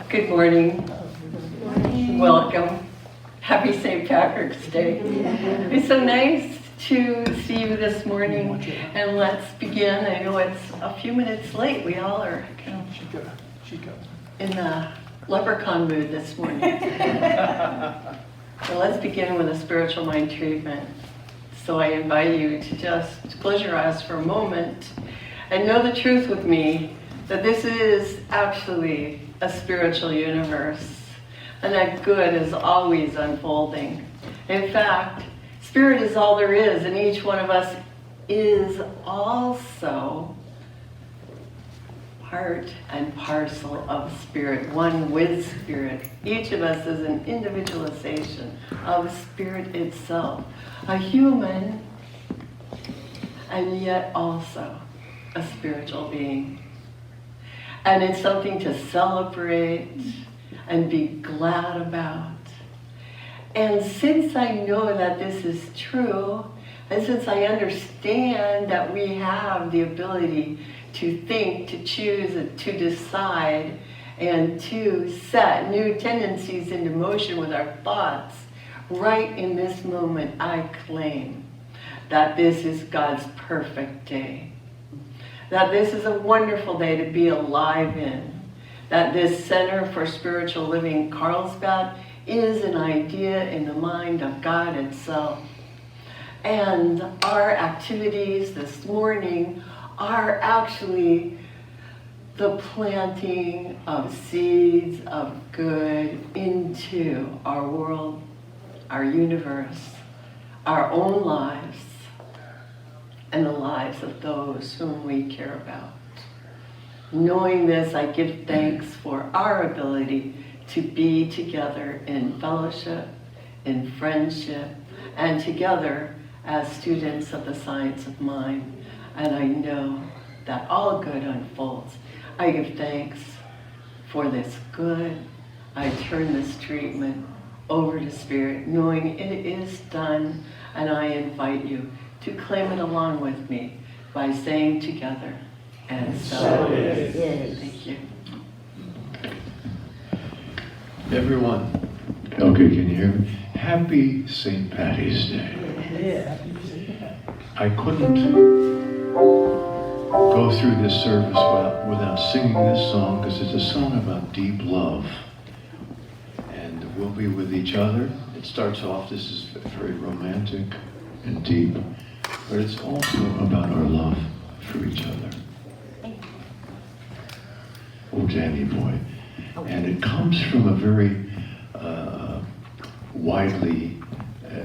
Good morning. Welcome. Happy St. Patrick's Day. It's so nice to see you this morning, and let's begin. I know it's a few minutes late. We all are kind of in the leprechaun mood this morning. So let's begin with a spiritual mind treatment. So I invite you to just close your eyes for a moment and know the truth with me that this is actually a spiritual universe and that good is always unfolding. In fact, spirit is all there is, and each one of us is also part and parcel of spirit, one with spirit. Each of us is an individualization of spirit itself, a human, and yet also a spiritual being. And it's something to celebrate and be glad about. And since I know that this is true, and since I understand that we have the ability to think, to choose, to decide, and to set new tendencies into motion with our thoughts, right in this moment, I claim that this is God's perfect day. That this is a wonderful day to be alive in. That this Center for Spiritual Living, Carlsbad, is an idea in the mind of God itself. And our activities this morning are actually the planting of seeds of good into our world, our universe, our own lives, and the lives of those whom we care about. Knowing this, I give thanks for our ability to be together in fellowship, in friendship, and together as students of the science of mind. And I know that all good unfolds. I give thanks for this good. I turn this treatment over to Spirit, knowing it is done, and I invite you to claim it along with me by saying together, and so it is. Thank you. Everyone, okay, can you hear me? Happy St. Patty's Day. I couldn't go through this service without singing this song, because it's a song about deep love. And we'll be with each other. It starts off, this is very romantic and deep, but it's also about our love for each other. Oh, Danny boy. And it comes from a very widely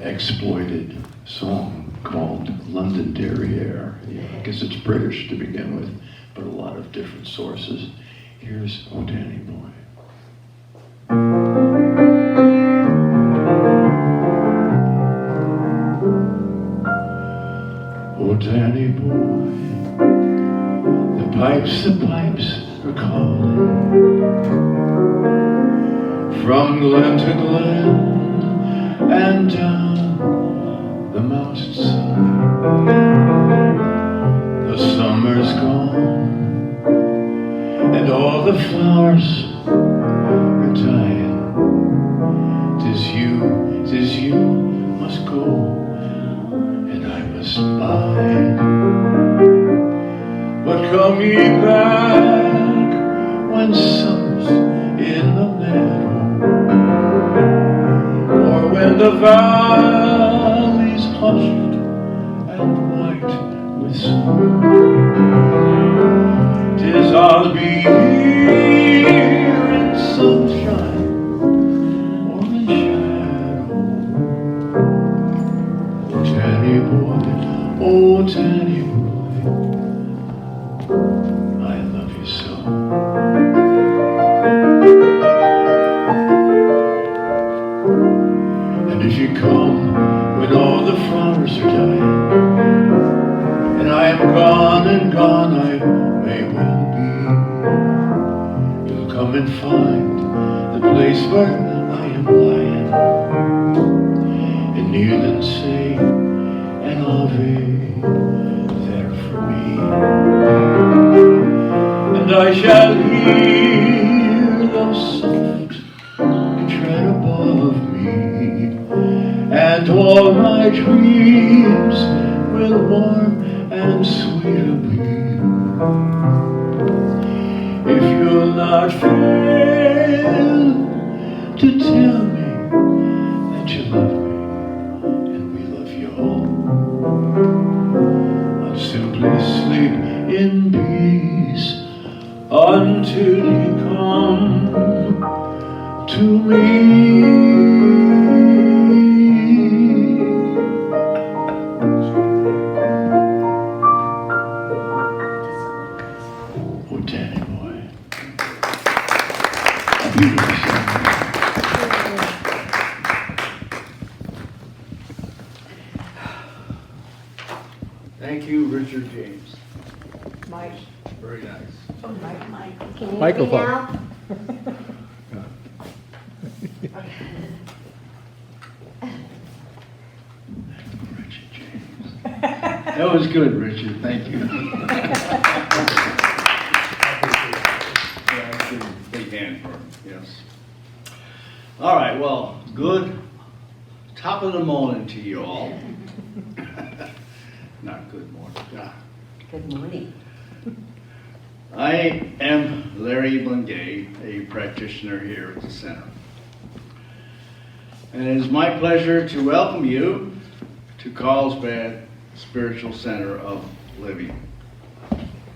exploited song called London Derriere. I guess it's British to begin with, but a lot of different sources. Here's Oh, Danny boy. Oh, Danny boy, the pipes are calling from glen to glen and down the mountainside. The summer's gone and all the flowers are dying. 'Tis you must go and I must bide. But come ye back when summer's in the meadow, or when the valley's hushed and white with snow. 'Tis I'll be here in sunshine or in shadow. Oh, Danny boy, oh, Danny boy, I love you so. And if you come when all the flowers are dying, and I am gone and gone I may well be, you'll come and find the place where I am lying, and kneel and say an Ave there for me. And I shall hear those songs my dreams will warm and sweeter be. If you'll not fail to tell me that you love me and we love you all, I'll simply sleep in peace until you come to me. Oh, Danny boy. A beautiful song. Thank you, Richard James. Mike. Very nice. Oh, Mike. Can you Microphone. hear me Richard James. That was good, Richard. Thank you. Big hand for him, yes. All right, well, good top of the morning to you all. Not good morning. now? Good morning. I am Larry Bungay, a practitioner here at the center. And it is my pleasure to welcome you to Carlsbad Spiritual Center of Living,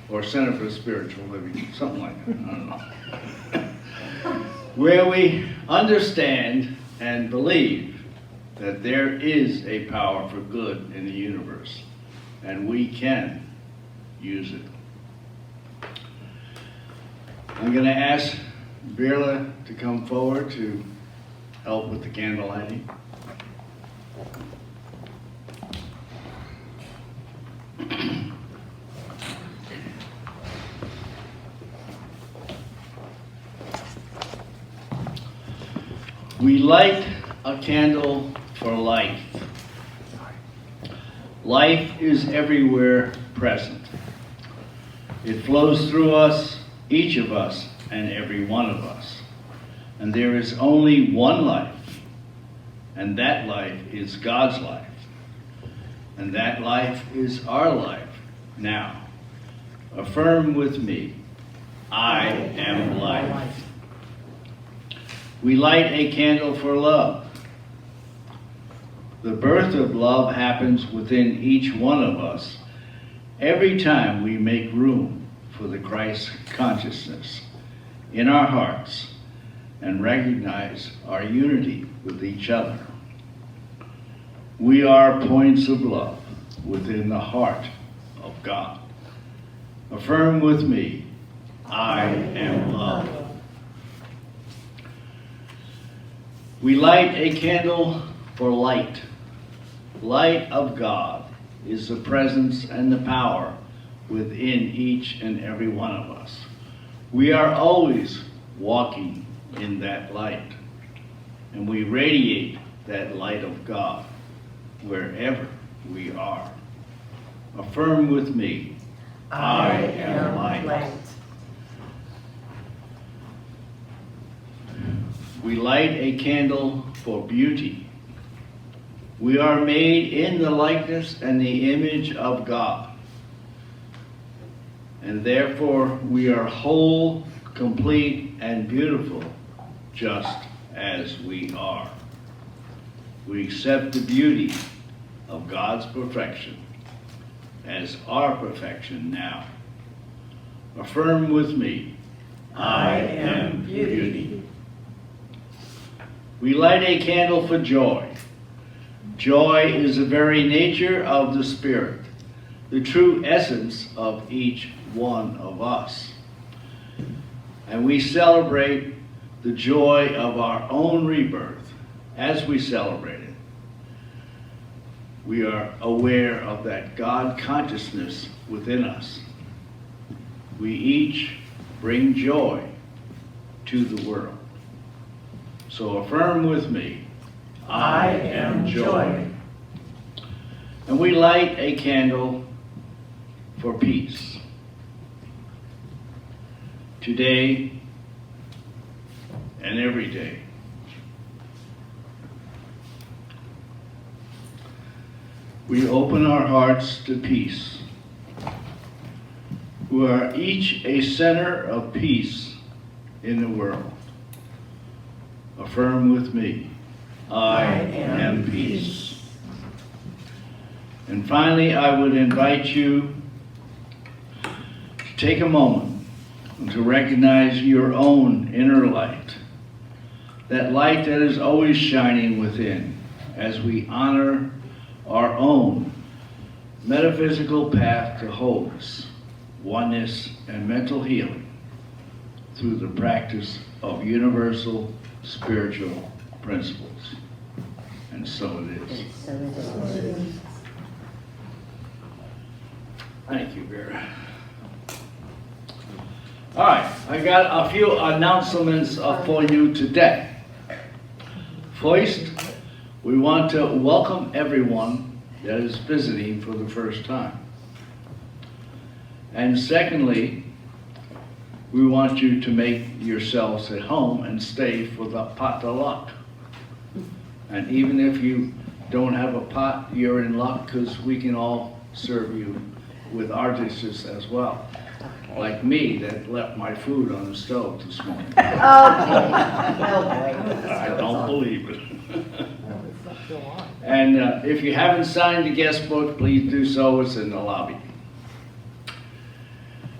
or Center for Spiritual Living, something like that, I don't know. Where we understand and believe that there is a power for good in the universe, and we can use it. I'm going to ask Birla to come forward to help with the candle lighting. We light a candle for life. Life is everywhere present. It flows through us, each of us, and every one of us. And there is only one life, and that life is God's life. And that life is our life now. Affirm with me, I am life. We light a candle for love. The birth of love happens within each one of us every time we make room for the Christ consciousness in our hearts and recognize our unity with each other. We are points of love within the heart of God. Affirm with me, I am love. We light a candle for light. Light of God is the presence and the power within each and every one of us. We are always walking in that light, and we radiate that light of God wherever we are. Affirm with me, I am light. We light a candle for beauty. We are made in the likeness and the image of God. And therefore we are whole, complete, and beautiful just as we are. We accept the beauty of God's perfection as our perfection now. Affirm with me, I am beauty. We light a candle for joy. Joy is the very nature of the Spirit, the true essence of each one of us. And we celebrate the joy of our own rebirth. As we celebrate it, we are aware of that God consciousness within us. We each bring joy to the world. So affirm with me, I am joy. And we light a candle for peace. Today and every day. we open our hearts to peace. We are each a center of peace in the world. Affirm with me, I am peace. And finally, I would invite you to take a moment and to recognize your own inner light, that light that is always shining within, as we honor our own metaphysical path to wholeness, oneness, and mental healing through the practice of universal spiritual principles. And so it is. So it is. Thank you, Vera. All right, I got a few announcements for you today. First, we want to welcome everyone that is visiting for the first time. And secondly, we want you to make yourselves at home and stay for the potluck. And even if you don't have a pot, you're in luck, because we can all serve you with our dishes as well. Okay. Like me, that left my food on the stove this morning. Okay. Oh, boy. I don't believe it. And if you haven't signed the guest book, please do so. It's in the lobby.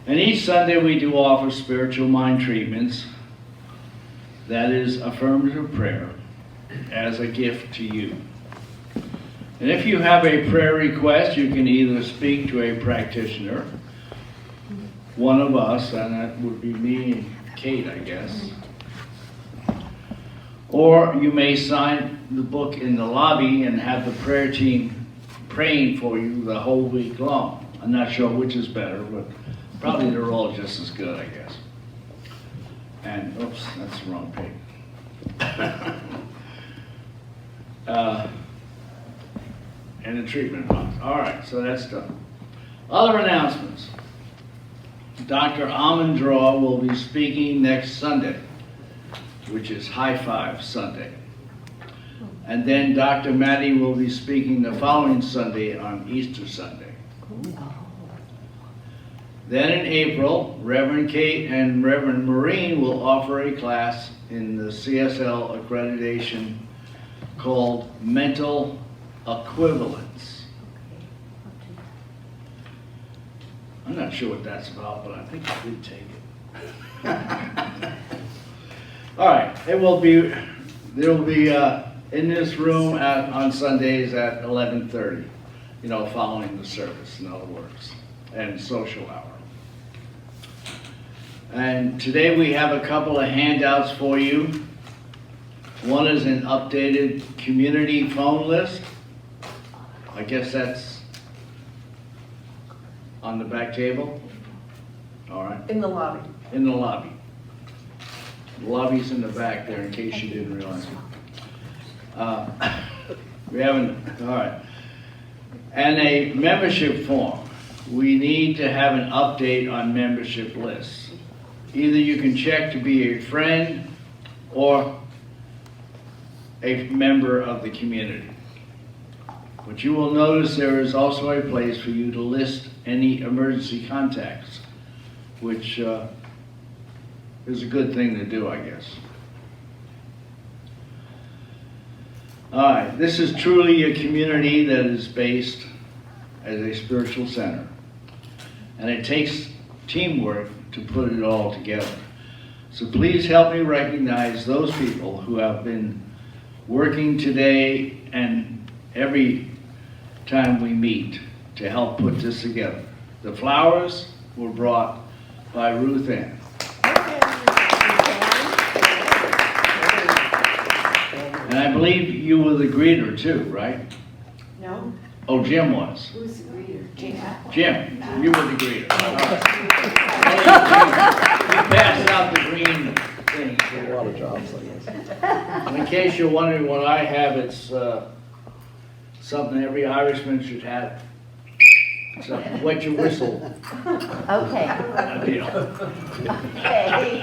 And each Sunday we do offer spiritual mind treatments, that is affirmative prayer, as a gift to you. And if you have a prayer request, you can either speak to a practitioner, one of us, and that would be me and Kate, I guess. Or you may sign the book in the lobby and have the prayer team praying for you the whole week long. I'm not sure which is better, but probably they're all just as good, I guess. And, oops, that's the wrong page. And the treatment box. All right, so that's done. Other announcements. Dr. Amandra will be speaking next Sunday, which is High Five Sunday. And then Dr. Maddie will be speaking the following Sunday on Easter Sunday. Then in April, Reverend Kate and Reverend Maureen will offer a class in the CSL accreditation called Mental Equivalence. I'm not sure what that's about, but I think I did take it. All right, there will be in this room on Sundays at 11:30, following the service, in other words, and social hour. And today we have a couple of handouts for you. One is an updated community phone list. I guess that's on the back table. All right. In the lobby. In the lobby. The lobby's in the back there, in case you didn't realize it. We haven't, all right. And a membership form. We need to have an update on membership lists. Either you can check to be a friend or a member of the community. But you will notice there is also a place for you to list any emergency contacts, which is a good thing to do, I guess. All right, this is truly a community that is based as a spiritual center. And it takes teamwork to put it all together. So please help me recognize those people who have been working today and every time we meet to help put this together. The flowers were brought by Ruth Ann. And I believe you were the greeter too, right? No. Oh, Jim was. Who's the greeter? Jim, you were the greeter. All right. You passed out the green thing here. A lot of jobs like this. In case you're wondering what I have, it's something every Irishman should have. It's a wet your whistle. Okay. You know. Okay.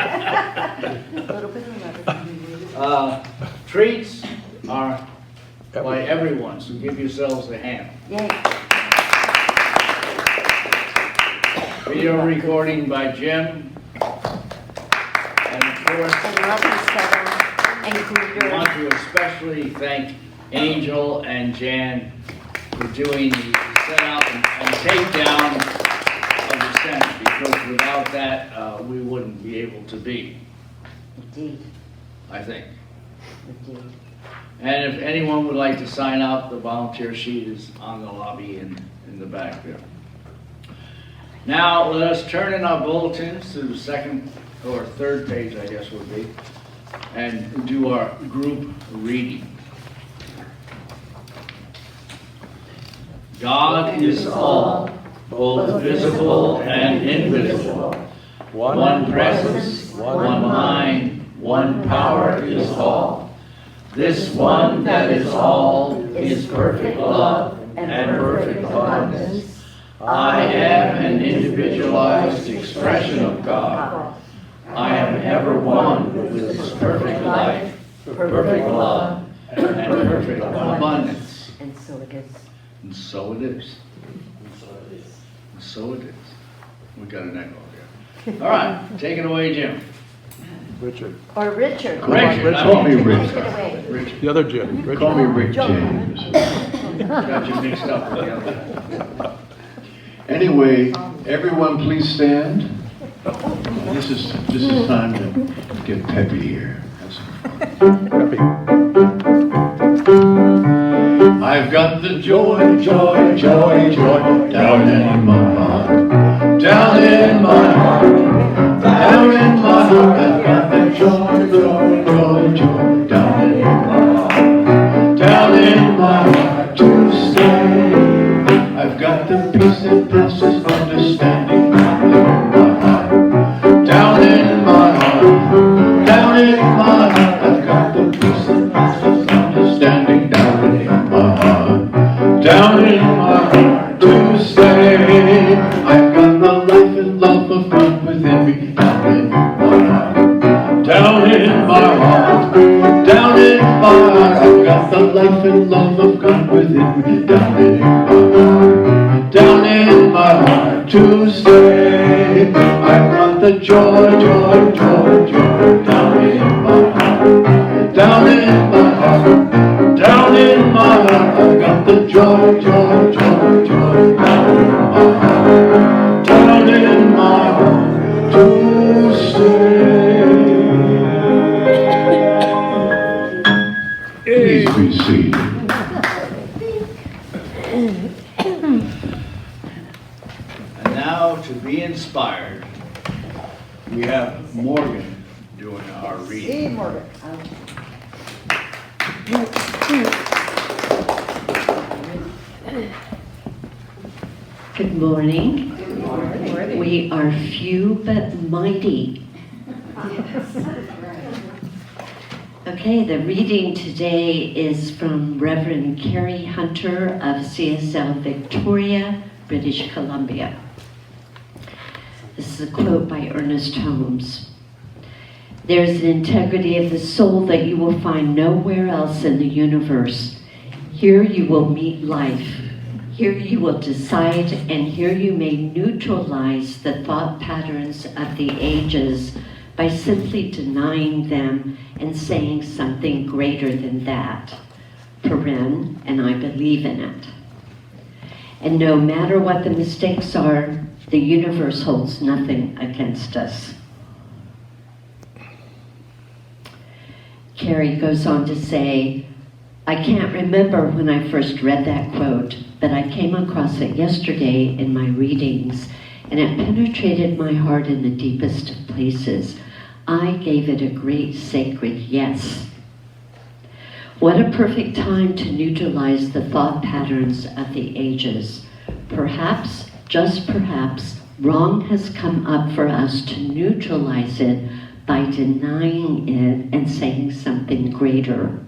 A little bit of love. Treats are by everyone, so give yourselves a hand. Yay. Video recording by Jim. And of course, And lovely seven and I Glitter. want to especially thank Angel and Jan for doing the set out and takedown of the Senate, because without that, we wouldn't be able to be, Indeed, I think. indeed. And if anyone would like to sign up, the volunteer sheet is on the lobby in the back there. Now, let us turn in our bulletins to the second or third page, I guess would be, and do our group reading. God is all, both visible and invisible. One presence, one mind, one power is all. This one that is all is perfect love and perfect abundance. I am an individualized expression of God. I am ever one with His perfect life, perfect love, and perfect abundance. And so it is. And so it is. And so it is. We got an echo here. All right, take it away, Jim. Richard. Or Richard. Richard, Call me Rick. Take it away. Richard. The other Jim. Richard. Call me Rick James. Got you mixed up with the other. Anyway, everyone please stand. This is time to get peppy here. Have some fun. Happy. I've got the joy, joy, joy, joy down in my heart. Down in my heart. Down in my heart. I've got the joy, joy, joy, joy down in my heart. Down in my heart to stay. I've got the peace that passes understanding down in my heart. Down in my heart. Down in my heart. I've got the peace that passes understanding down in my heart. Down in my heart to stay. I've got the life and love of God within me. Down in my heart. Down in my heart. Down in my heart. I've got the life and love of God within me. Down in my heart. Down in my heart to stay. I've got the joy, joy, joy, joy down in my heart. Down in my heart. Down in my heart. I've got the joy, joy, joy, joy down in my heart. Down in my heart to stay. Please be seated. And now, to be inspired, we have Morgan doing our reading. Good morning. We are few but mighty. Okay, the reading today is from Reverend Carrie Hunter of CSL Victoria, British Columbia. This is a quote by Ernest Holmes. There's an integrity of the soul that you will find nowhere else in the universe. Here you will meet life. Here you will decide, and here you may neutralize the thought patterns of the ages by simply denying them and saying something greater than that. Paren, and I believe in it. And no matter what the mistakes are, the universe holds nothing against us. Carrie goes on to say, I can't remember when I first read that quote, but I came across it yesterday in my readings, and it penetrated my heart in the deepest of places. I gave it a great sacred yes. What a perfect time to neutralize the thought patterns of the ages. Perhaps, just perhaps, wrong has come up for us to neutralize it by denying it and saying something greater.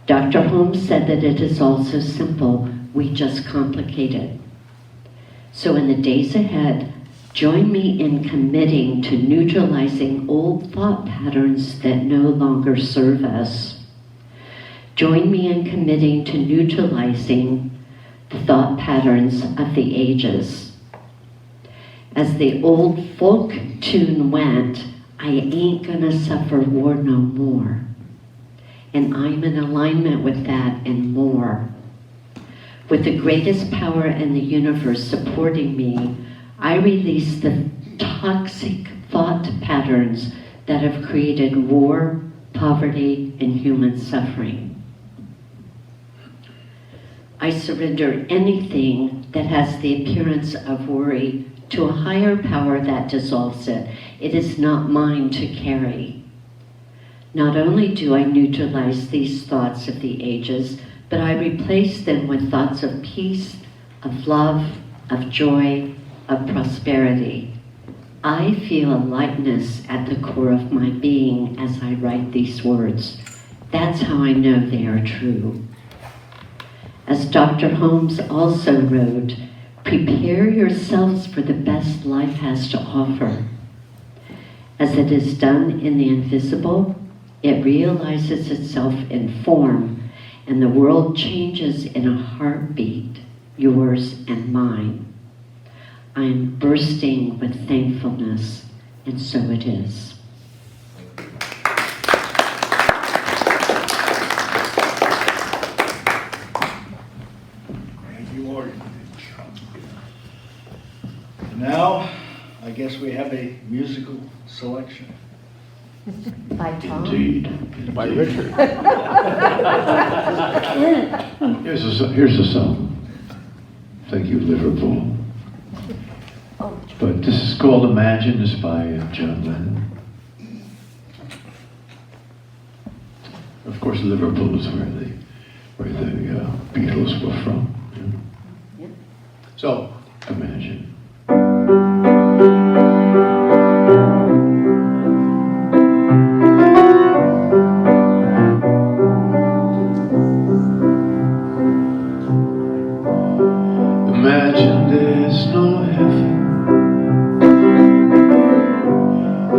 Dr. Holmes said that it is all so simple, we just complicate it. So in the days ahead, join me in committing to neutralizing old thought patterns that no longer serve us. Join me in committing to neutralizing the thought patterns of the ages. As the old folk tune went, I ain't gonna suffer war no more. And I'm in alignment with that and more. With the greatest power in the universe supporting me, I release the toxic thought patterns that have created war, poverty, and human suffering. I surrender anything that has the appearance of worry to a higher power that dissolves it. It is not mine to carry. Not only do I neutralize these thoughts of the ages, but I replace them with thoughts of peace, of love, of joy, of prosperity. I feel a lightness at the core of my being as I write these words. That's how I know they are true. As Dr. Holmes also wrote, prepare yourselves for the best life has to offer. As it is done in the invisible, it realizes itself in form, and the world changes in a heartbeat, yours and mine. I am bursting with thankfulness, and so it is. Thank you, Lord. Now, I guess we have a musical selection. By Tom. Indeed. By Richard. Here's a song. Thank you, Liverpool. Oh, But this is called Imagine. It's by John Lennon. Of course, Liverpool is where the Beatles were from. yeah. So, imagine. Imagine there's no heaven.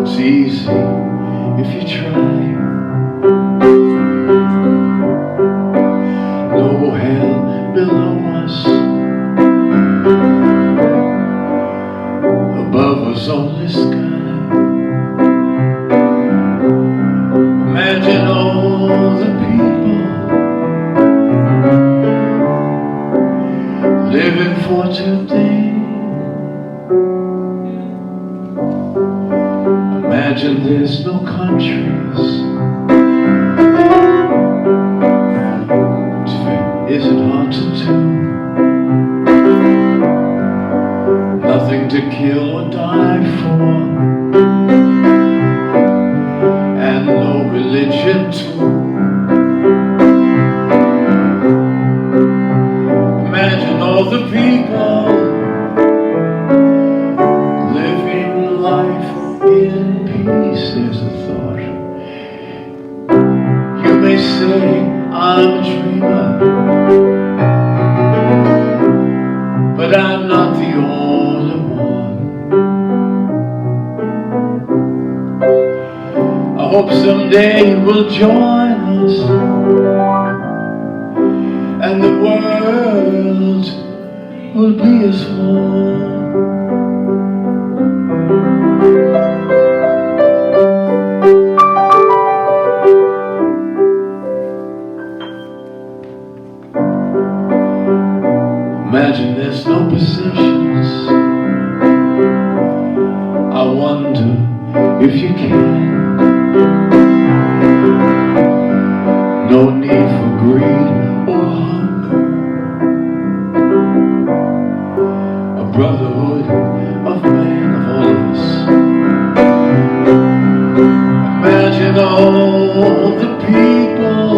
It's easy if you try. No hell below us. Above us only sky. Imagine all the people living for today. Imagine there's no countries. Is it hard to do? Nothing to kill or die for, and no religion too. Imagine all the people living life in peace. There's a thought. You may say I'm a dreamer, but I'm not the only one. I hope someday you will join us, and the world will be as one. Imagine there's no possessions. I wonder if you can. No need for greed or hunger. A brotherhood of man, of all of us. Imagine all the people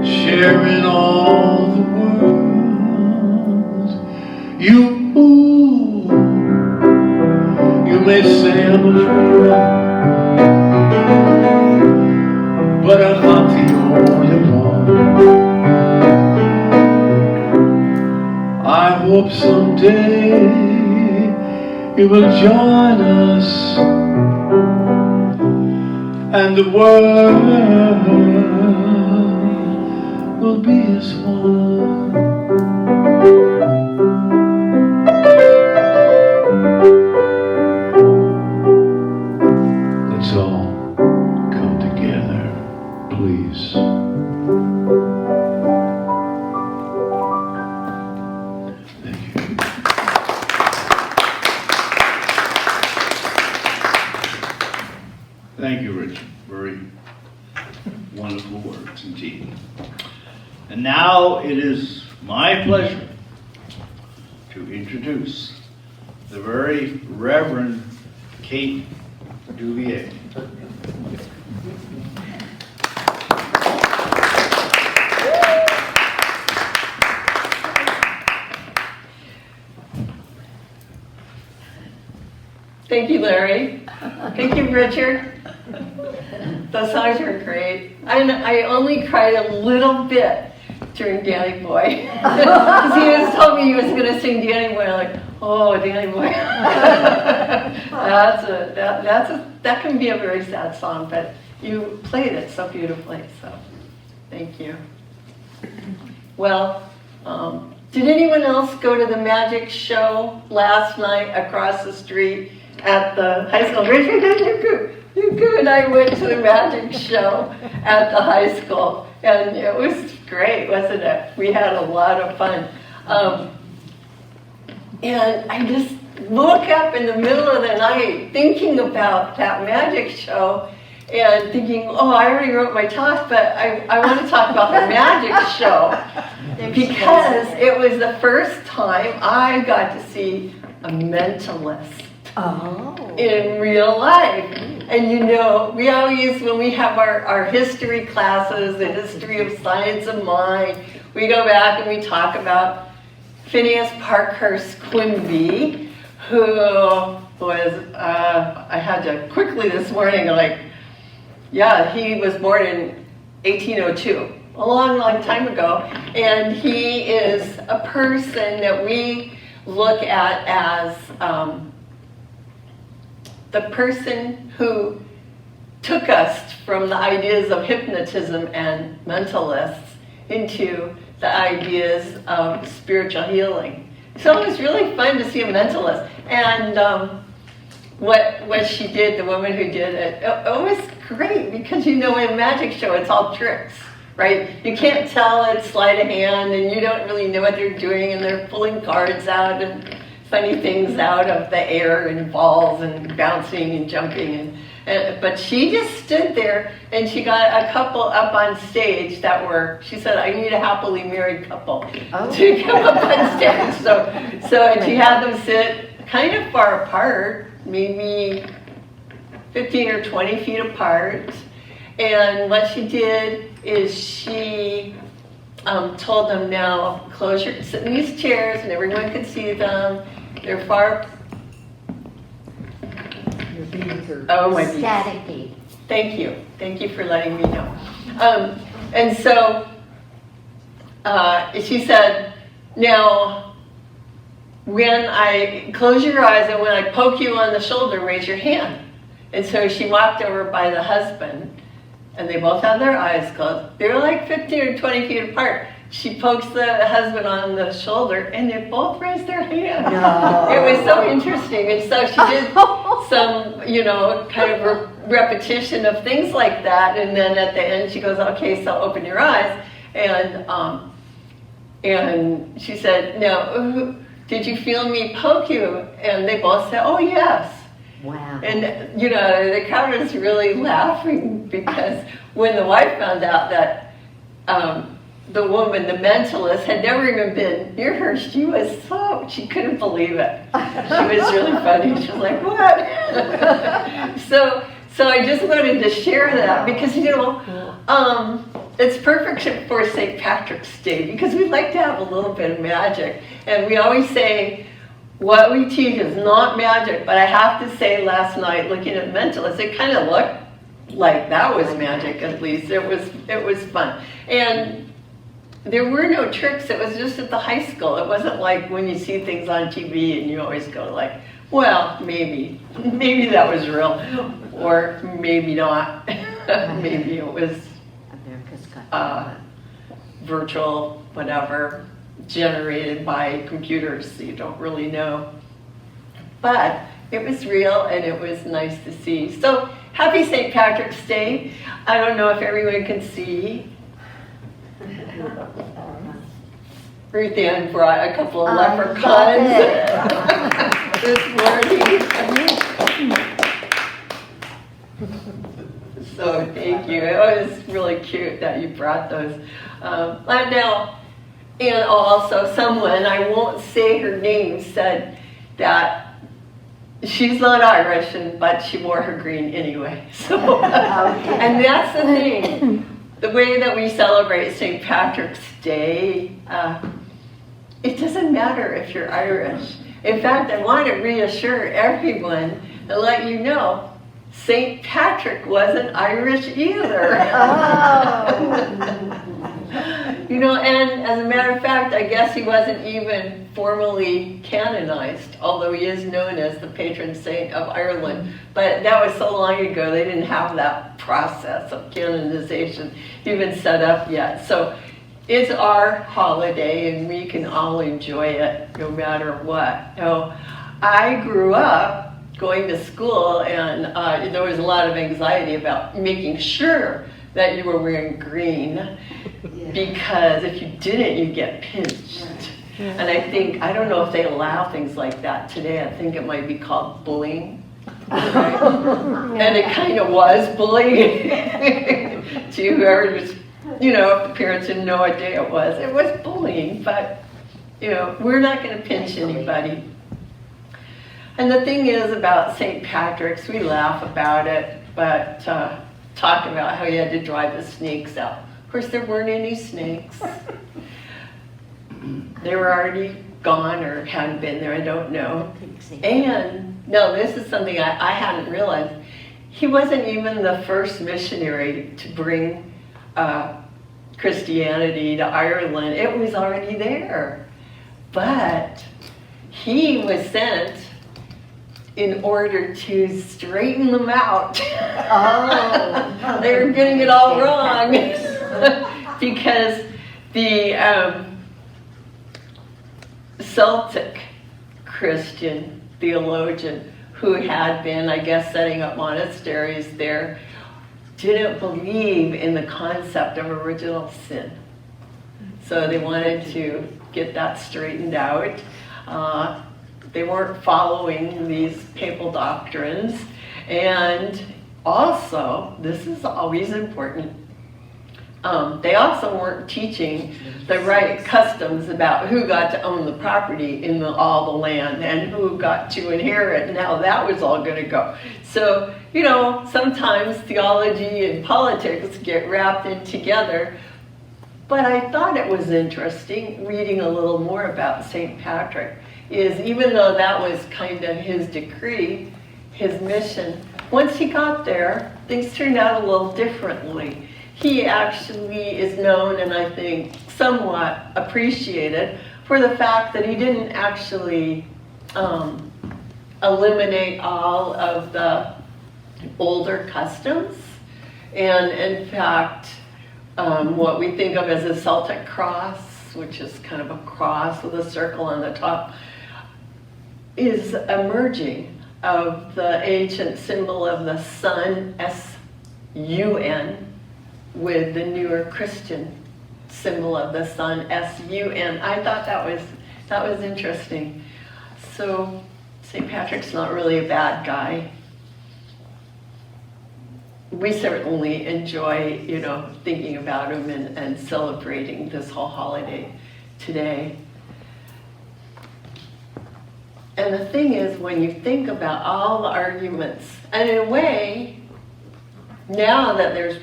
sharing all the world. You may say I'm a dreamer, but I'm not the only one. I hope someday you will join us, and the world will be as one. Let's all come together, please. Thank you. Thank you, Richard. Very wonderful words indeed. And now it is my pleasure to introduce the very Reverend Kate DuVivier. Thank you, Larry. Thank you, Richard. Those songs were great. I only cried a little bit during Danny Boy. Because he was told me he was going to sing Danny Boy. I'm like, oh, Danny Boy. That can be a very sad song, but you played it so beautifully, so thank you. Well, did anyone else go to the magic show last night across the street at the high school? Richard, you good. I went to the magic show at the high school, and it was great, wasn't it? We had a lot of fun. And I just woke up in the middle of the night thinking about that magic show and thinking, oh, I already wrote my talk, but I want to talk about the magic show because it was the first time I got to see a mentalist. In real life. And you know, we always, when we have our history classes, the history of science of mind, we go back and we talk about Phineas Parkhurst Quimby, who was, I had to quickly this morning, like, yeah, he was born in 1802, a long, long time ago. And he is a person that we look at as the person who took us from the ideas of hypnotism and mentalists into the ideas of spiritual healing. So it was really fun to see a mentalist. And what she did, the woman who did it, it was great because, you know, in a magic show, it's all tricks, right? You can't tell it's sleight of hand and you don't really know what they're doing and they're pulling cards out and funny things out of the air and balls and bouncing and jumping. But she just stood there and she got a couple up on stage that were, she said, I need a happily married couple to come up on stage. So and she had them sit kind of far apart, maybe 15 or 20 feet apart. And what she did is she told them, now sit in these chairs and everyone could see them. They're far. Your beads are my beads. staticky. Thank you for letting me know. And so she said, now when I close your eyes and when I poke you on the shoulder, raise your hand. And so she walked over by the husband and they both had their eyes closed. They were like 15 or 20 feet apart. She pokes the husband on the shoulder, and they both raised their hand. No. It was so interesting, and so she did some, kind of repetition of things like that, and then at the end she goes, "Okay, so open your eyes," and she said, "Now, did you feel me poke you?" And they both said, "Oh yes." Wow. And the crowd was really laughing because when the wife found out that the woman, the mentalist, had never even been near her, she couldn't believe it. She was really funny. She was like, what? So I just wanted to share that because, it's perfect for St. Patrick's Day because we like to have a little bit of magic. And we always say, what we teach is not magic, but I have to say last night, looking at mentalists, it kind of looked like that was magic, at least. It was fun. And there were no tricks. It was just at the high school. It wasn't like when you see things on TV and you always go like, well, maybe that was real. or maybe not. Maybe it was America's Got virtual, whatever, generated by computers, so you don't really know. But it was real and it was nice to see. So happy St. Patrick's Day. I don't know if everyone can see. Ruth Ann brought a couple of leprechauns this morning. So thank you. It was really cute that you brought those. And also someone, I won't say her name, said that she's not Irish, but she wore her green anyway. So, and that's the thing. The way that we celebrate St. Patrick's Day, it doesn't matter if you're Irish. In fact, I want to reassure everyone and let you know St. Patrick wasn't Irish either. You know, and as a matter of fact, I guess he wasn't even formally canonized, although he is known as the patron saint of Ireland. But that was so long ago, they didn't have that process of canonization even set up yet. So it's our holiday and we can all enjoy it no matter what. Now, I grew up going to school and there was a lot of anxiety about making sure that you were wearing green, because if you didn't, you'd get pinched. And I don't know if they allow things like that today. I think it might be called bullying. Right? And it kind of was bullying to whoever just, you know, if the parents didn't know what day it was bullying, but, you know, we're not going to pinch anybody. And the thing is about St. Patrick's, we laugh about it, but talk about how he had to drive the snakes out. Of course, there weren't any snakes. They were already gone or hadn't been there, I don't know. And, no, this is something I hadn't realized. He wasn't even the first missionary to bring Christianity to Ireland. It was already there. But he was sent in order to straighten them out. Oh. They were getting it all wrong. Because the Celtic Christian theologian who had been, I guess, setting up monasteries there, didn't believe in the concept of original sin. So they wanted to get that straightened out. They weren't following these papal doctrines. And also, this is always important, they also weren't teaching the right customs about who got to own the property in all the land and who got to inherit and how that was all going to go. So, you know, sometimes theology and politics get wrapped in together. But I thought it was interesting reading a little more about St. Patrick, is even though that was kind of his decree, his mission, once he got there, things turned out a little differently. He actually is known, and I think somewhat appreciated, for the fact that he didn't actually eliminate all of the older customs. And in fact, what we think of as a Celtic cross, which is kind of a cross with a circle on the top, is a merging of the ancient symbol of the sun, S-U-N, with the newer Christian symbol of the sun, S-U-N. I thought that was interesting. So St. Patrick's not really a bad guy. We certainly enjoy, you know, thinking about him and celebrating this whole holiday today. And the thing is, when you think about all the arguments, and in a way, now that there's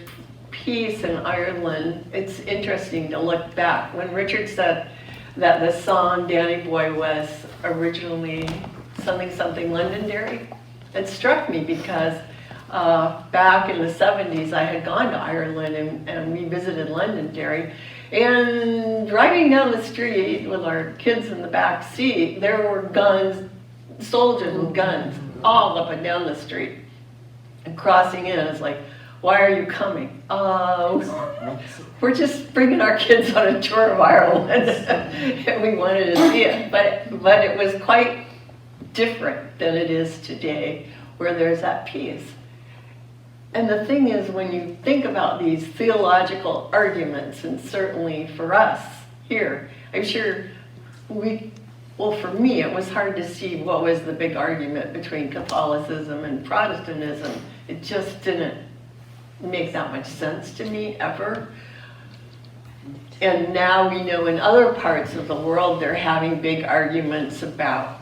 peace in Ireland, it's interesting to look back. When Richard said that the song Danny Boy was originally something Londonderry, it struck me because back in the 70s I had gone to Ireland and we visited Londonderry, and driving down the street with our kids in the back seat, there were guns, soldiers with guns all up and down the street. And crossing in is like, why are you coming? We're just bringing our kids on a tour of Ireland, and we wanted to see it. But it was quite different than it is today, where there's that peace. And the thing is, when you think about these theological arguments, and certainly for us here, I'm sure for me, it was hard to see what was the big argument between Catholicism and Protestantism. It just didn't make that much sense to me, ever. And now we know in other parts of the world they're having big arguments about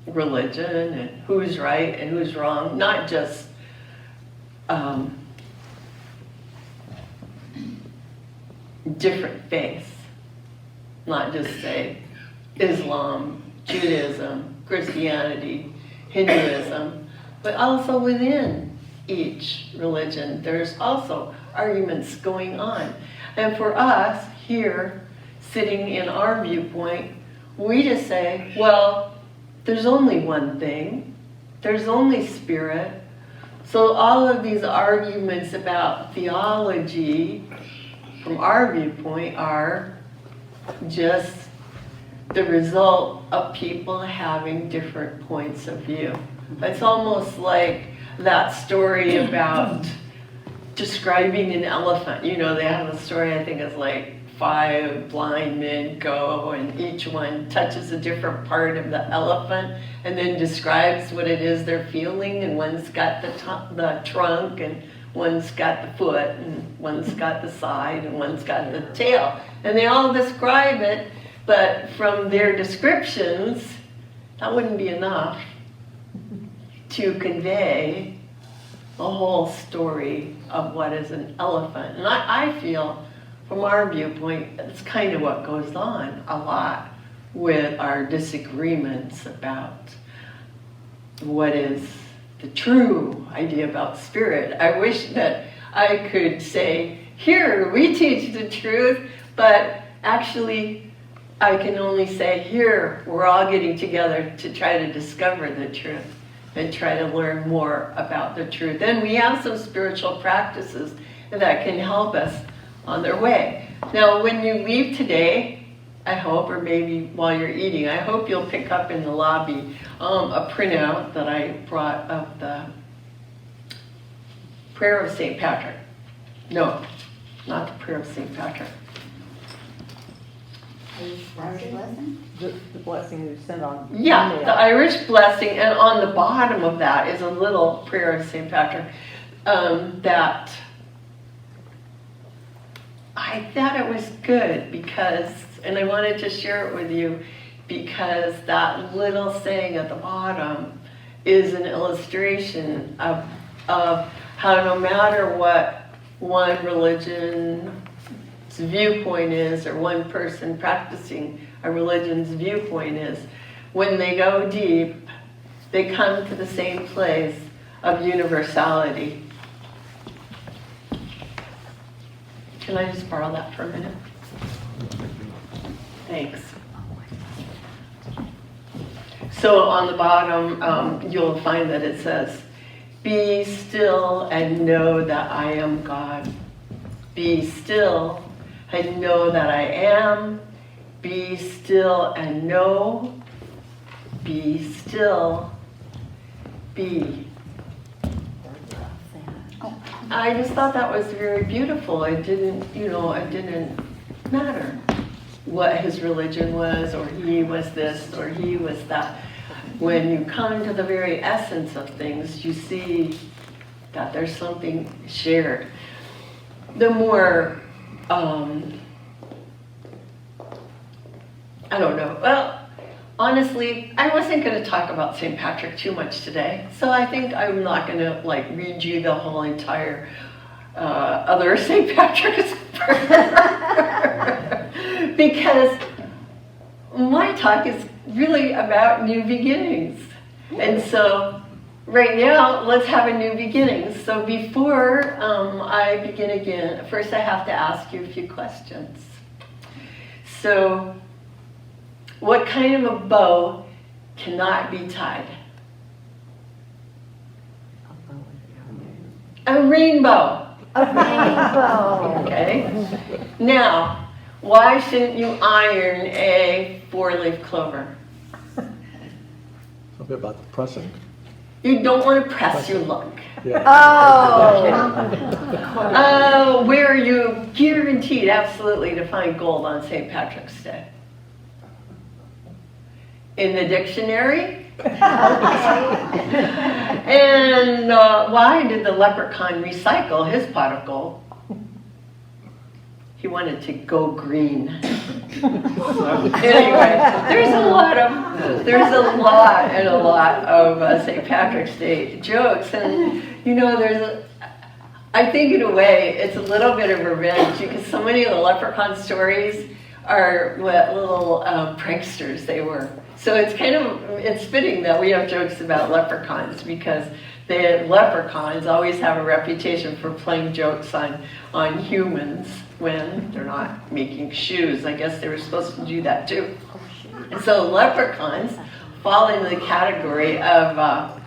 religion and who's right and who's wrong, not just different faiths, not just say Islam, Judaism, Christianity, Hinduism, but also within each religion there's also arguments going on. And for us here, sitting in our viewpoint, we just say, well, there's only one thing, there's only spirit. So all of these arguments about theology from our viewpoint are just the result of people having different points of view. It's almost like that story about describing an elephant. You know, they have a story, I think it's like 5 blind men go and each one touches a different part of the elephant and then describes what it is they're feeling, and one's got the trunk, and one's got the foot, and one's got the side, and one's got the tail. And they all describe it, but from their descriptions, that wouldn't be enough to convey the whole story of what is an elephant. And I feel, from our viewpoint, that's kind of what goes on a lot with our disagreements about what is the true idea about spirit. I wish that I could say, here, we teach the truth, but actually I can only say, here, we're all getting together to try to discover the truth and try to learn more about the truth. And we have some spiritual practices that can help us on their way. Now, when you leave today, I hope, or maybe while you're eating, I hope you'll pick up in the lobby a printout that I brought of the Prayer of St. Patrick. No, not the Prayer of St. Patrick. The blessing you sent on. Yeah, email. the Irish blessing, and on the bottom of that is a little Prayer of St. Patrick that I thought it was good because, and I wanted to share it with you because that little saying at the bottom is an illustration of how no matter what one religion's viewpoint is, or one person practicing a religion's viewpoint is, when they go deep, they come to the same place of universality. Can I just borrow that for a minute? Thanks. So on the bottom, you'll find that it says, "Be still and know that I am God. Be still and know that I am. Be still and know. Be still. Be." I just thought that was very beautiful. It didn't, it didn't matter what his religion was, or he was this, or he was that. When you come to the very essence of things, you see that there's something shared. The more, I don't know, well, honestly, I wasn't going to talk about St. Patrick too much today, so I think I'm not going to read you the whole entire other St. Patrick's prayer because my talk is really about new beginnings. And so right now, let's have a new beginning. So before I begin again, first I have to ask you a few questions. So, what kind of a bow cannot be tied? A rainbow. A rainbow. Okay. Now, why shouldn't you iron a 4-leaf clover? Something about the pressing. You don't want to press your luck. Yeah. Where are you guaranteed absolutely to find gold on St. Patrick's Day? In the dictionary? And why did the leprechaun recycle his pot of gold? He wanted to go green. Anyway, there's a lot of St. Patrick's Day jokes, and you know, I think in a way it's a little bit of revenge because so many of the leprechaun stories are what little pranksters they were. So it's fitting that we have jokes about leprechauns because the leprechauns always have a reputation for playing jokes on humans when they're not making shoes. I guess they were supposed to do that too. And so leprechauns fall into the category of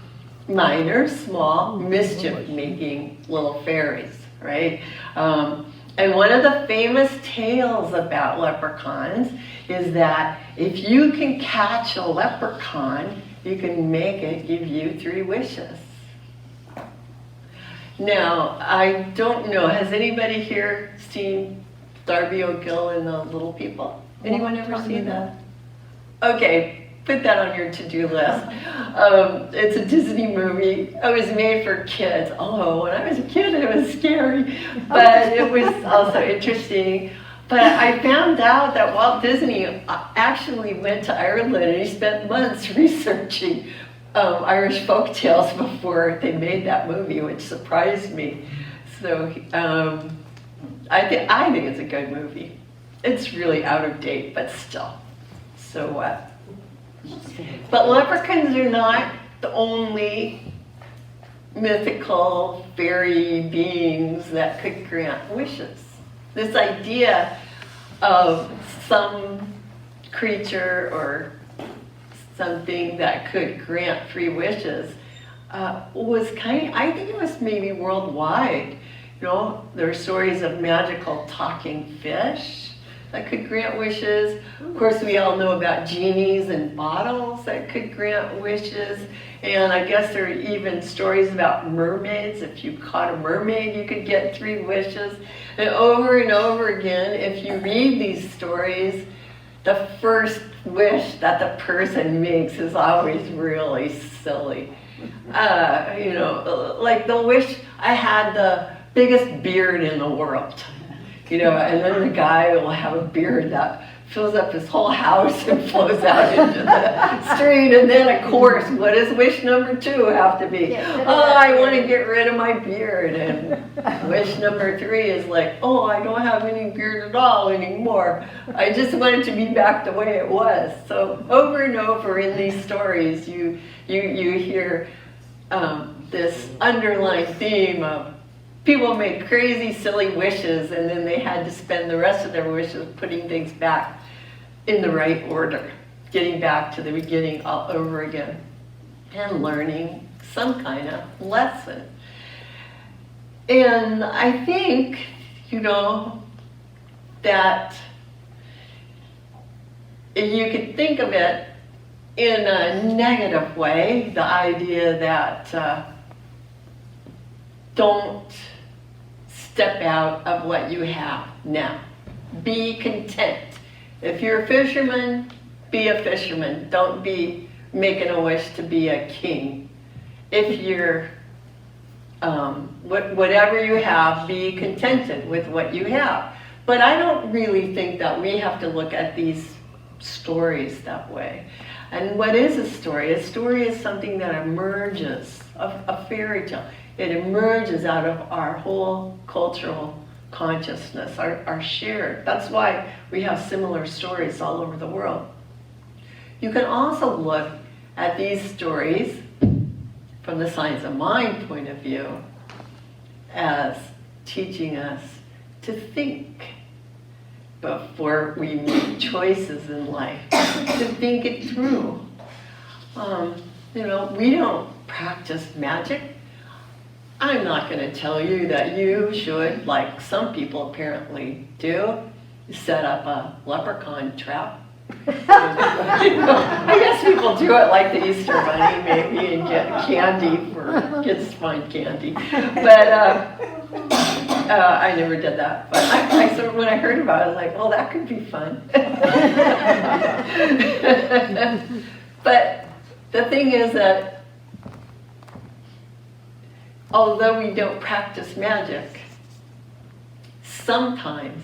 minor, small, mischief-making little fairies, right? And one of the famous tales about leprechauns is that if you can catch a leprechaun, you can make it give you 3 wishes. Now, I don't know, has anybody here seen Darby O'Gill and the Little People? Anyone ever seen that? Okay, put that on your to-do list. It's a Disney movie. It was made for kids. Oh, when I was a kid, it was scary, but it was also interesting. But I found out that Walt Disney actually went to Ireland and he spent months researching Irish folk tales before they made that movie, which surprised me. So I think it's a good movie. It's really out of date, but still. So what? But leprechauns are not the only mythical fairy beings that could grant wishes. This idea of some creature or something that could grant 3 wishes was I think it was maybe worldwide. You know, there are stories of magical talking fish that could grant wishes. Of course, we all know about genies and bottles that could grant wishes. And I guess there are even stories about mermaids. If you caught a mermaid, you could get 3 wishes. And over again, if you read these stories, the first wish that the person makes is always really silly. You know, like the wish I had the biggest beard in the world. You know, and then the guy will have a beard that fills up his whole house and flows out into the street. And then, of course, what does wish number 2 have to be? Oh, I want to get rid of my beard. And wish number 3 is like, oh, I don't have any beard at all anymore. I just want it to be back the way it was. So over and over in these stories, you hear this underlying theme of people made crazy, silly wishes, and then they had to spend the rest of their wishes putting things back in the right order, getting back to the beginning all over again, and learning some kind of lesson. And I think, you know, that you could think of it in a negative way, the idea that don't step out of what you have now. Be content. If you're a fisherman, be a fisherman. Don't be making a wish to be a king. If you're, whatever you have, be contented with what you have. But I don't really think that we have to look at these stories that way. And what is a story? A story is something that emerges, a fairy tale. It emerges out of our whole cultural consciousness, our shared. That's why we have similar stories all over the world. You can also look at these stories from the science of mind point of view as teaching us to think before we make choices in life, to think it through. You know, we don't practice magic. I'm not going to tell you that you should, like some people apparently do, set up a leprechaun trap. I guess people do it like the Easter Bunny, maybe, and get candy for kids to find candy. But I never did that. But I sort of, when I heard about it, I was like, well, that could be fun. But the thing is that although we don't practice magic, sometimes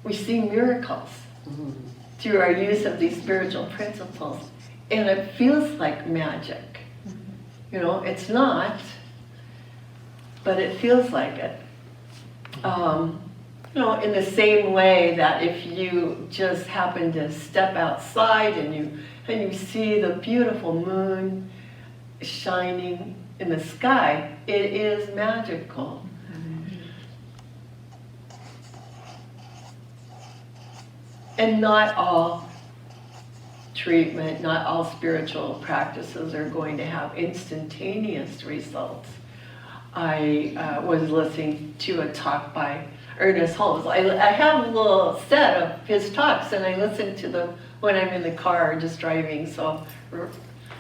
we see miracles through our use of these spiritual principles, and it feels like magic. You know, it's not, but it feels like it. You know, in the same way that if you just happen to step outside and you see the beautiful moon shining in the sky, it is magical. And not all treatment, not all spiritual practices are going to have instantaneous results. I was listening to a talk by Ernest Holmes. I have a little set of his talks, and I listen to them when I'm in the car just driving. So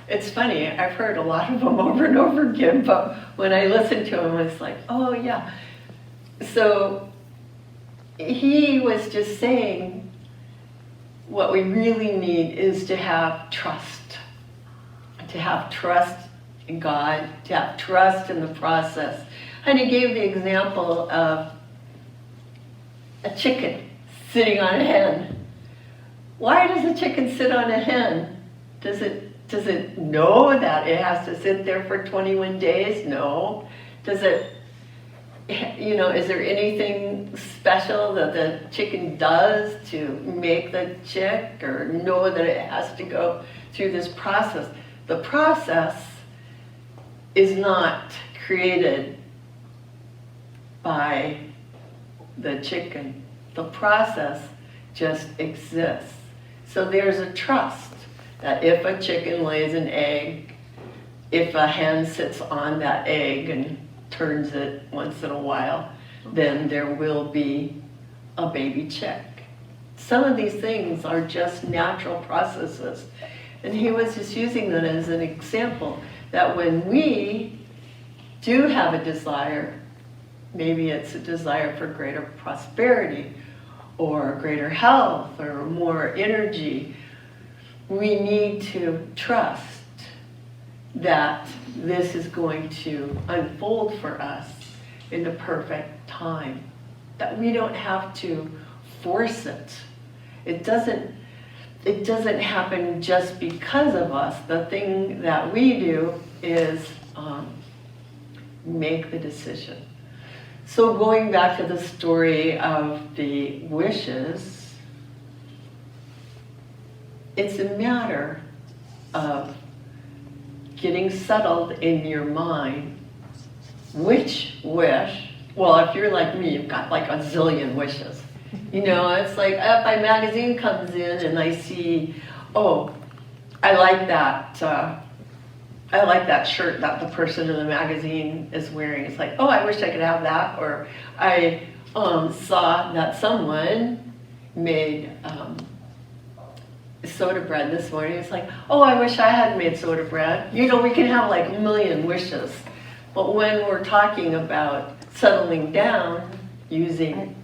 it's funny, I've heard a lot of them over and over again, but when I listen to them, it's like, oh yeah. So he was just saying, what we really need is to have trust in God, to have trust in the process. And he gave the example of a chicken sitting on a hen. Why does a chicken sit on a hen? Does it know that it has to sit there for 21 days? No. Does it, you know, is there anything special that the chicken does to make the chick, or know that it has to go through this process? The process is not created by the chicken. The process just exists. So there's a trust that if a chicken lays an egg, if a hen sits on that egg and turns it once in a while, then there will be a baby chick. Some of these things are just natural processes. And he was just using that as an example, that when we do have a desire, maybe it's a desire for greater prosperity or greater health or more energy, we need to trust that this is going to unfold for us in the perfect time, that we don't have to force it. It doesn't happen just because of us. The thing that we do is make the decision. So going back to the story of the wishes, it's a matter of getting settled in your mind which wish, well, if you're like me, you've got like a zillion wishes. You know, it's like if my magazine comes in and I see, oh, I like that shirt that the person in the magazine is wearing. It's like, oh, I wish I could have that. Or I saw that someone made soda bread this morning. It's like, oh, I wish I had made soda bread. You know, we can have like a million wishes. But when we're talking about settling down using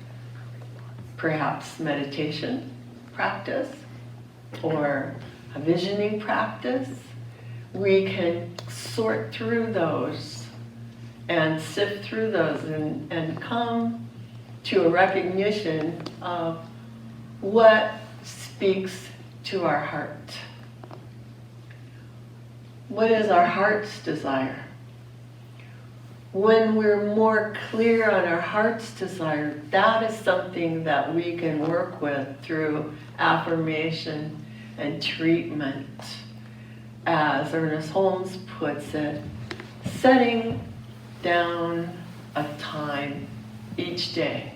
perhaps meditation practice or a visioning practice, we can sort through those and sift through those and come to a recognition of what speaks to our heart. What is our heart's desire? When we're more clear on our heart's desire, that is something that we can work with through affirmation and treatment. As Ernest Holmes puts it, setting down a time each day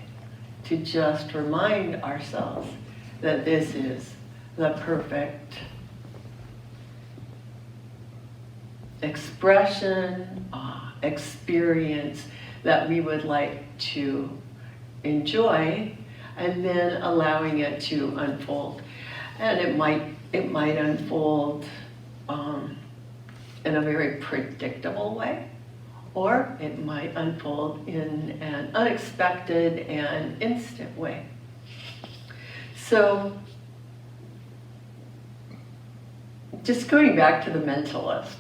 to just remind ourselves that this is the perfect expression, experience that we would like to enjoy, and then allowing it to unfold. And it might unfold in a very predictable way, or it might unfold in an unexpected and instant way. So, just going back to the mentalist,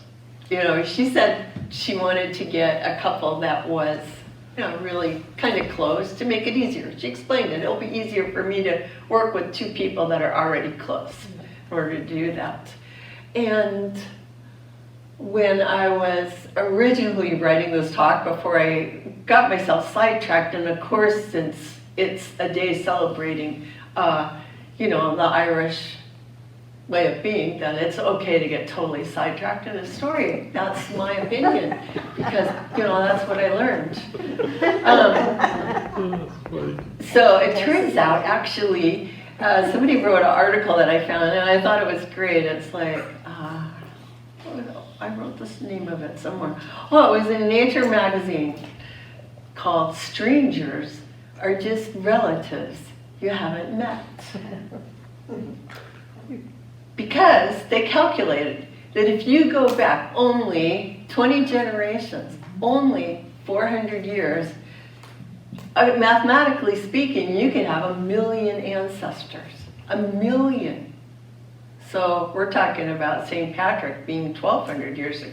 she said she wanted to get a couple that was, really kind of close to make it easier. She explained it. It'll be easier for me to work with two people that are already close in order to do that. And when I was originally writing this talk, before I got myself sidetracked, and of course, since it's a day celebrating, the Irish way of being, then it's okay to get totally sidetracked in a story. That's my opinion, because that's what I learned. So it turns out, actually, somebody wrote an article that I found, and I thought it was great. It's like, I wrote this name of it somewhere. Oh, it was in Nature magazine, called "Strangers Are Just Relatives You Haven't Met." Because they calculated that if you go back only 20 generations, only 400 years, mathematically speaking, you can have 1 million ancestors. 1 million. So we're talking about St. Patrick being 1,200 years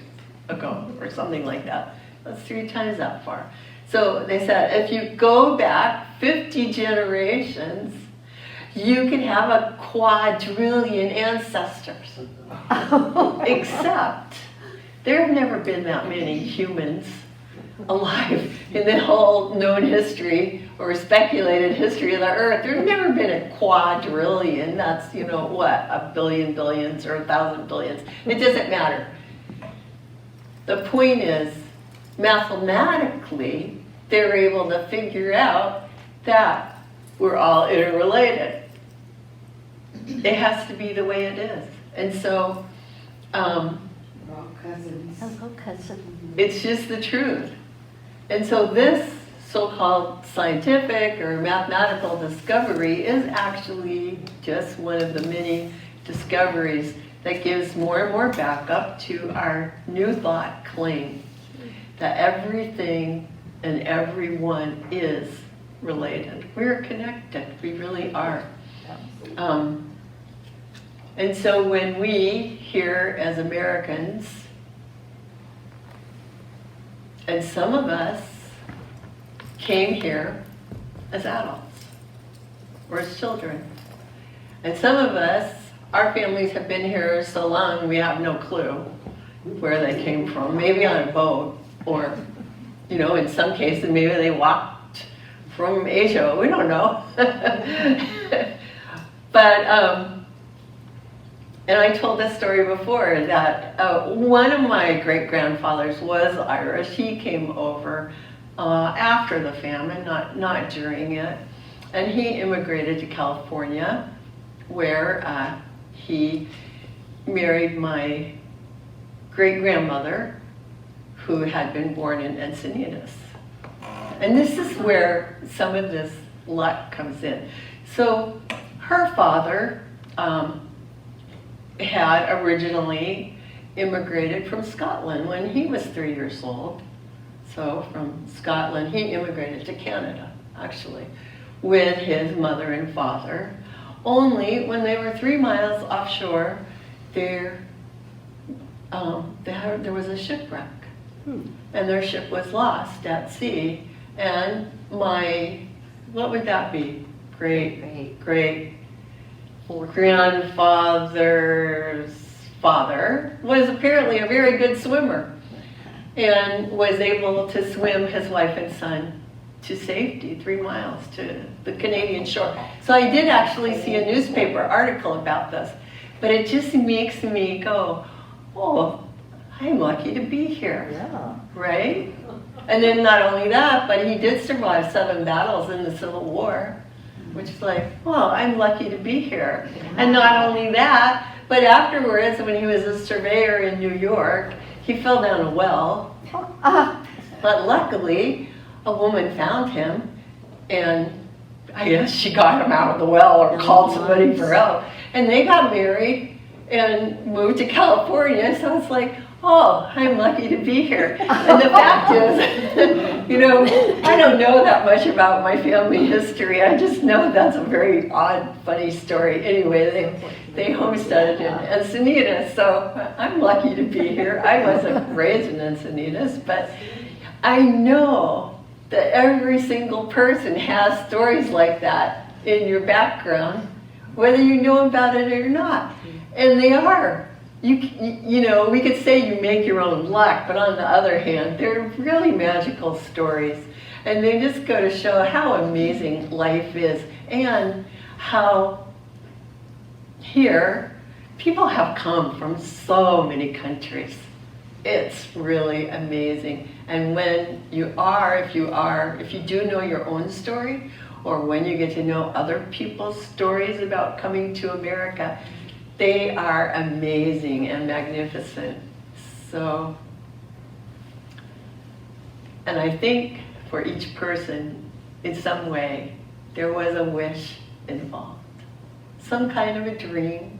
ago, or something like that. That's 3 times that far. So they said if you go back 50 generations, you can have a quadrillion ancestors. Except there have never been that many humans alive in the whole known history or speculated history of the earth. There's never been a quadrillion. That's, a billion billions or 1,000 billions. It doesn't matter. The point is, mathematically, they're able to figure out that we're all interrelated. It has to be the way it is. And so, Hello, cousin. it's just the truth. And so this so-called scientific or mathematical discovery is actually just one of the many discoveries that gives more and more backup to our new thought claim that everything and everyone is related. We're connected. We really are. And so when we here as Americans, and some of us came here as adults or as children, and some of us, our families have been here so long we have no clue where they came from, maybe on a boat, or in some cases maybe they walked from Asia, we don't know. But and I told this story before, that one of my great-grandfathers was Irish. He came over after the famine, not during it. And he immigrated to California, where he married my great-grandmother, who had been born in Encinitas. And this is where some of this luck comes in. So her father had originally immigrated from Scotland when he was 3 years old. So from Scotland, he immigrated to Canada, actually, with his mother and father. Only when they were 3 miles offshore, there was a shipwreck. And their ship was lost at sea. And what would that be? Great grandfather's father was apparently a very good swimmer and was able to swim his wife and son to safety 3 miles to the Canadian shore. So I did actually see a newspaper article about this, but it just makes me go, oh, I'm lucky to be here. Yeah. Right? And then not only that, but he did survive 7 battles in the Civil War. Which is like, well, I'm lucky to be here. And not only that, but afterwards, when he was a surveyor in New York, He fell down a well, but luckily a woman found him, and I guess she got him out of the well or called somebody for help. And they got married and moved to California. So it's like, oh, I'm lucky to be here. And the fact is, you know, I don't know that much about my family history. I just know that's a very odd, funny story. Anyway, they homesteaded in Encinitas, so I'm lucky to be here. I wasn't raised in Encinitas, but I know that every single person has stories like that in your background, whether you know about it or not. And they are. You know, we could say you make your own luck, but on the other hand, they're really magical stories. And they just go to show how amazing life is and how here people have come from so many countries. It's really amazing. And when you are, if you do know your own story, or when you get to know other people's stories about coming to America, they are amazing and magnificent. So, and I think for each person, in some way, there was a wish involved. Some kind of a dream,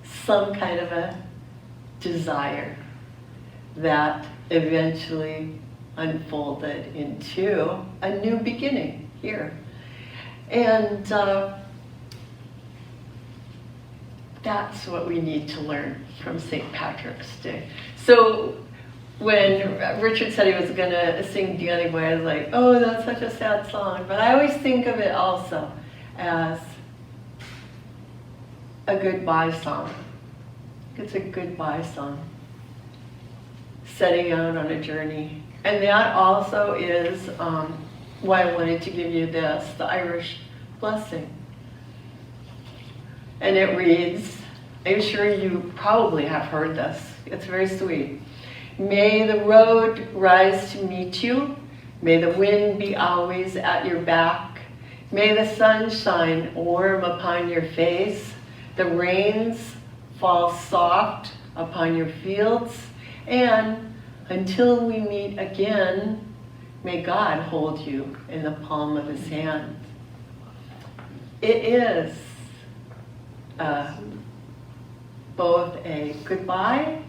some kind of a desire that eventually unfolded into a new beginning here. And that's what we need to learn from St. Patrick's Day. So when Richard said he was going to sing Deanny Boy, I was like, oh, that's such a sad song. But I always think of it also as a goodbye song. It's a goodbye song. Setting out on a journey. And that also is why I wanted to give you this, the Irish blessing. And it reads, I'm sure you probably have heard this. It's very sweet. May the road rise to meet you. May the wind be always at your back. May the sun shine warm upon your face. The rains fall soft upon your fields. And until we meet again, may God hold you in the palm of his hand. It is both a goodbye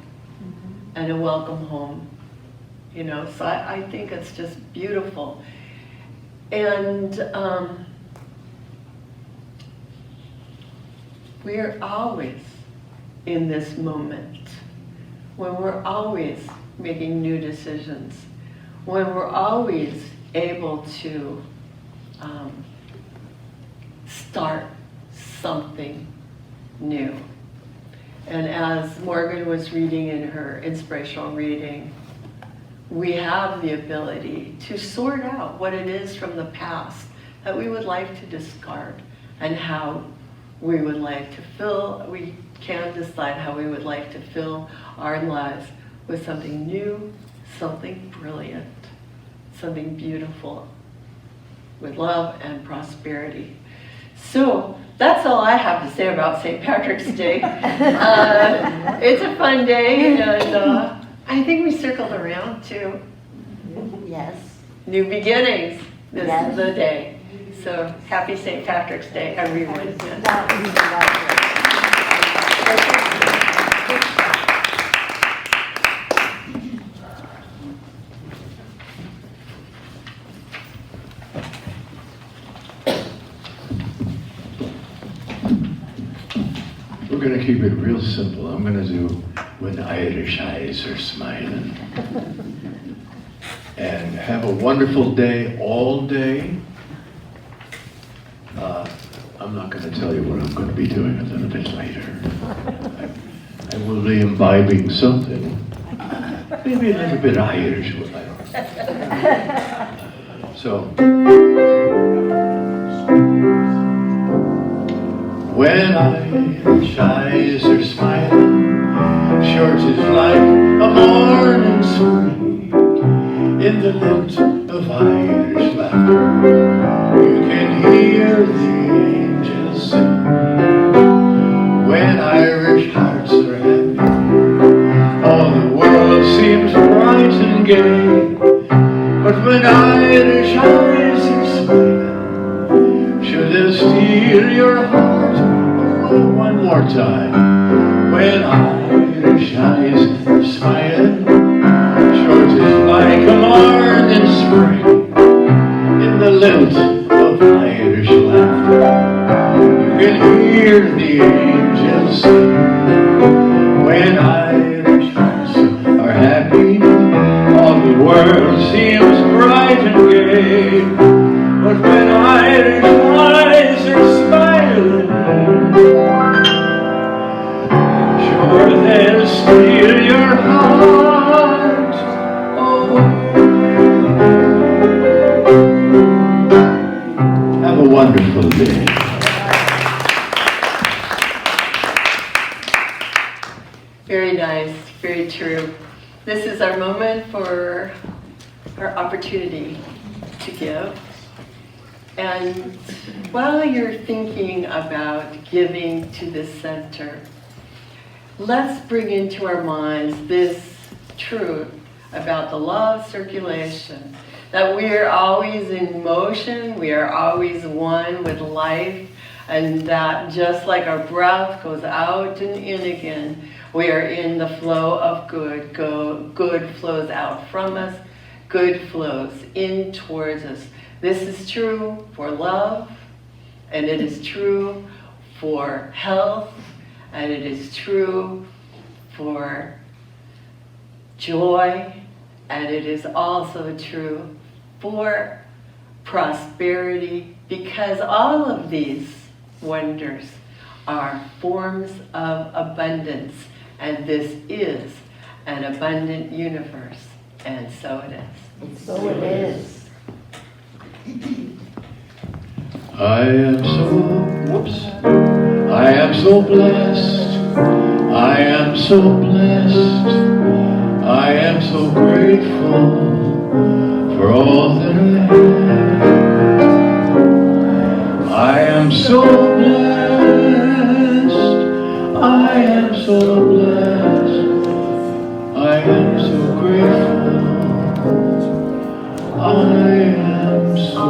and a welcome home, you know, so I think it's just beautiful. And we're always in this moment, when we're always making new decisions, when we're always able to start something new. And as Morgan was reading in her inspirational reading, we have the ability to sort out what it is from the past that we would like to discard and how we would like to fill, we can decide how we would like to fill our lives with something new, something brilliant, something beautiful, with love and prosperity. So that's all I have to say about St. Patrick's Day. It's a fun day, and I think we circled around to Yes. new beginnings. This Yes. is the day. So happy St. Patrick's Day, everyone. We're going to keep it real simple. I'm going to do When Irish Eyes Are Smiling. And have a wonderful day all day. I'm not going to tell you what I'm going to be doing a little bit later. I will be imbibing something. Maybe a little bit Irish. So, when Irish eyes are smiling, sure 'tis like a morning spring in the lilt of Irish laughter. You can hear the angels sing. When Irish hearts are happy, all the world gay. But when Irish eyes are smiling, should they steal your heart? Oh, one more time. When Irish eyes are smiling, sure 'tis like a morn in spring, in the lilt of Irish laughter. You can hear the angels sing. When Irish hearts are happy, all the world seems bright and gay. But when Irish eyes are smiling, sure they'll steal your heart away. Have a wonderful day. Very nice, very true. This is our moment for our opportunity to give. And while you're thinking about giving to this center, let's bring into our minds this truth about the law of circulation, that we are always in motion, we are always one with life, and that just like our breath goes out and in again, we are in the flow of good. Good flows out from us, good flows in towards us. This is true for love, and it is true for health, and it is true for joy, and it is also true for prosperity, because all of these wonders are forms of abundance, and this is an abundant universe, and so it is. So it is. I am so blessed. I am so blessed. I am so grateful for all that I have. I am so blessed. I am so blessed. I am so grateful. I am so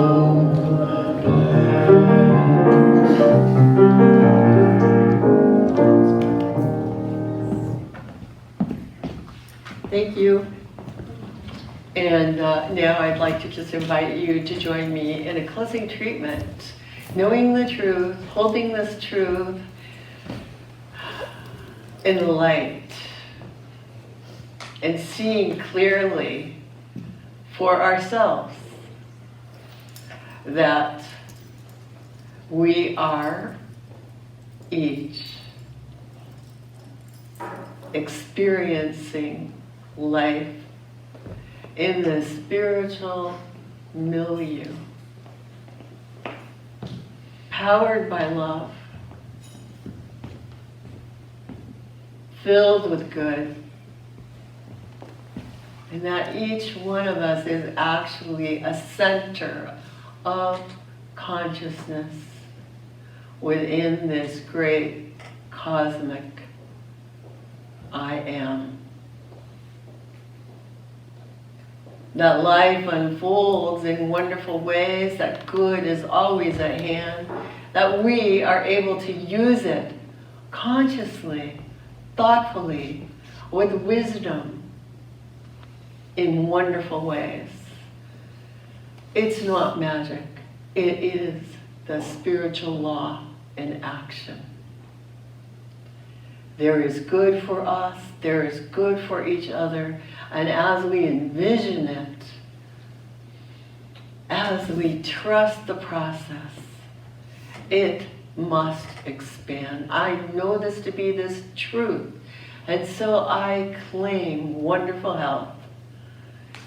Thank you. And now I'd like to just invite you to join me in a closing treatment, knowing the truth, holding this truth in the light, and seeing clearly for ourselves that we are each experiencing life in the spiritual milieu, powered by love, filled with good, and that each one of us is actually a center of consciousness within this great cosmic I am. That life unfolds in wonderful ways, that good is always at hand, that we are able to use it consciously, thoughtfully, with wisdom, in wonderful ways. It's not magic. It is the spiritual law in action. There is good for us, there is good for each other, and as we envision it, as we trust the process, it must expand. I know this to be this truth, and so I claim wonderful health,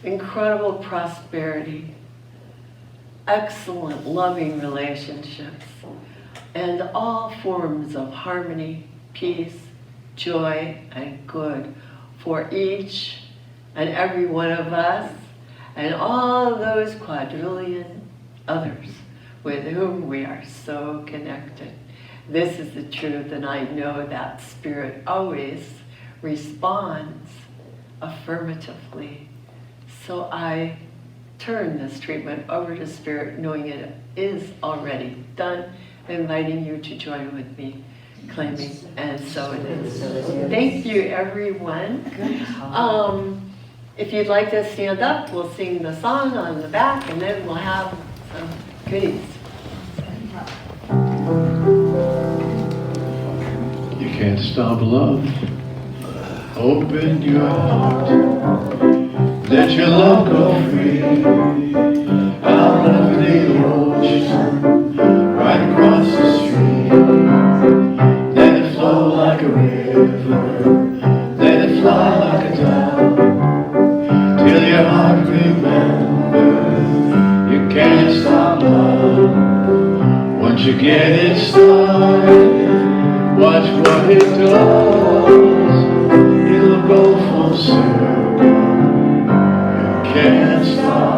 incredible prosperity, excellent loving relationships, and all forms of harmony, peace, joy, and good for each and every one of us and all those quadrillion others with whom we are so connected. This is the truth, and I know that Spirit always responds affirmatively, So I turn this treatment over to Spirit, knowing it is already done, inviting you to join with me, claiming, and so it is. Thank you, everyone. If you'd like to stand up, we'll sing the song on the back, and then we'll have some goodies. You can't stop love. Open your heart. Let your love go free. Out of the ocean, right across the stream. Let it flow like a river. Let it fly like a dove. Till your heart remembers you can't stop love. Once you get it started, watch what it does. It'll go full circle. You can't stop.